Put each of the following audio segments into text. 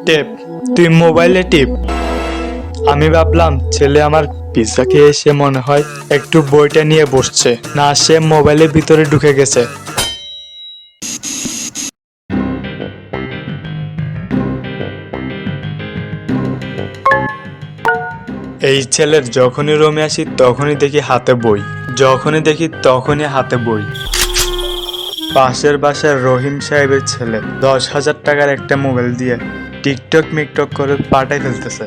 Tape, তুই মোবাইলে টিপ। আমি ভাবলাম ছেলে আমার পিৎজা খেয়ে এসে মনে হয় একটু বইটা নিয়ে বসছে, না সে মোবাইলের ভিতরে ঢুকে গেছে। এই ছেলের যখনই রুমে আসি তখনই দেখি হাতে বই, যখনই দেখি তখনই হাতে বই। পাশের বাসার রহিম সাহেবের ছেলে 10,000 টাকার একটা মোবাইল দিয়ে টিকটক মিকটক করে পাঠাই ফেলতেছে।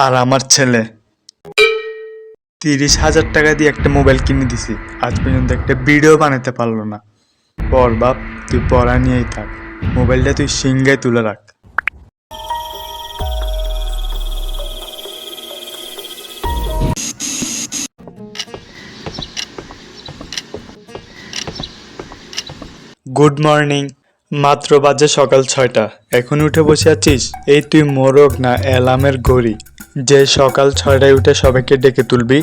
আর আমার ছেলে 30,000 টাকা দিয়ে একটা মোবাইল কিনে দিছি, আজ পর্যন্ত একটা ভিডিও বানাতে পারলো না। পর বাপ, তুই পড়া নিয়েই থাক, মোবাইলটা তুই সিঙ্গায় তুলে রাখ। Good morning. মাত্র বাজে সকাল 6টা, এখন উঠে বসে আছিস? এই তুই মোরগ না অ্যালার্মের ঘড়ি যে সকাল 6টায় উঠে সবাইকে ডেকে তুলবি?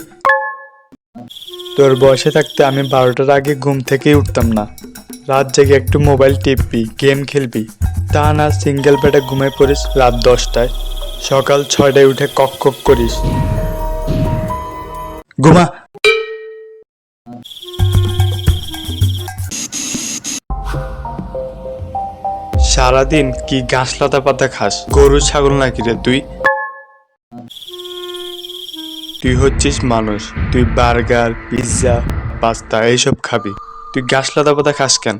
তোর বয়সে থাকতে আমি 12টার আগে ঘুম থেকেই উঠতাম না। রাত জেগে একটু মোবাইল টিপবি, গেম খেলবি, তা না সিঙ্গেল বেডে ঘুমিয়ে পড়িস রাত 10টায়, সকাল 6টায় উঠে কক কক করিস। ঘুমা। সারাদিন কি ঘাস লতা পাতা খাস? গরু ছাগল নাকি রে তুই? তুই হচ্ছিস মানুষ, তুই বার্গার পিৎজা পাস্তা এইসব খাবি, তুই ঘাস লতা পাতা খাস কেন?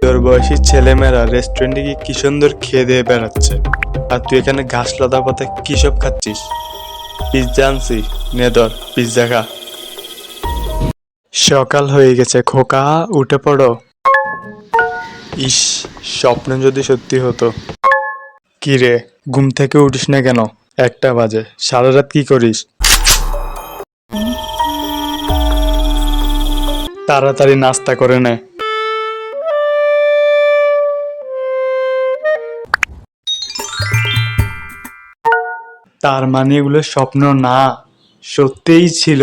তোর বয়সী ছেলেমেয়েরা রেস্টুরেন্টে গিয়ে কি সুন্দর খেয়ে দিয়ে বেড়াচ্ছে, আর তুই এখানে ঘাস লতা পাতা কি সব খাচ্ছিস? পিৎজা আনছি, নে ধর পিৎজা খা। সকাল হয়ে গেছে খোকা, উঠে পড়ো। ইস, স্বপ্ন যদি সত্যি হতো। কি রে, ঘুম থেকে উঠিস না কেন? 1টা বাজে, সারা রাত কি করিস? তাড়াতাড়ি নাস্তা করে নে। তার মানে এগুলো স্বপ্ন না, সত্যিই ছিল।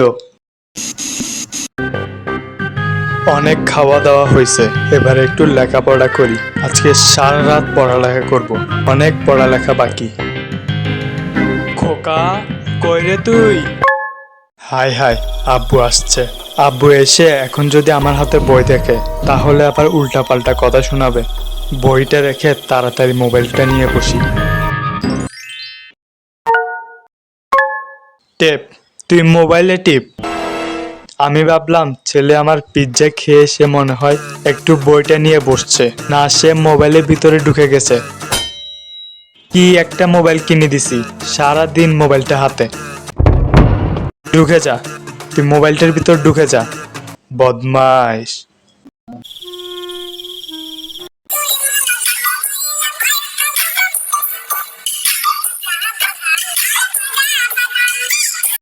অনেক খাওয়া দাওয়া হয়েছে, এবার একটু লেখাপড়া করি। আজকে সারা রাত পড়ালেখা করব, অনেক পড়ালেখা বাকি। খোকা, কই রে তুই? হাই হাই, আব্বু আসছে। আব্বু এসে এখন যদি আমার হাতে বই দেখে তাহলে আবার উল্টাপাল্টা কথা শোনাবে। বইটা রেখে তাড়াতাড়ি মোবাইলটা নিয়ে বসি। টেপ, তুই মোবাইলে টিপ। আমি ভাবলাম ছেলে আমার পিৎজা খেয়ে এসে মনে হয় একটু বইটা নিয়ে বসছে, না সে মোবাইলের ভিতরে ঢুকে গেছে। কি একটা মোবাইল কিনে দিছি, সারা দিন মোবাইলটা হাতে। ঢুকে যা, তুই মোবাইলটার ভিতর ঢুকে যা, বদমাইশ।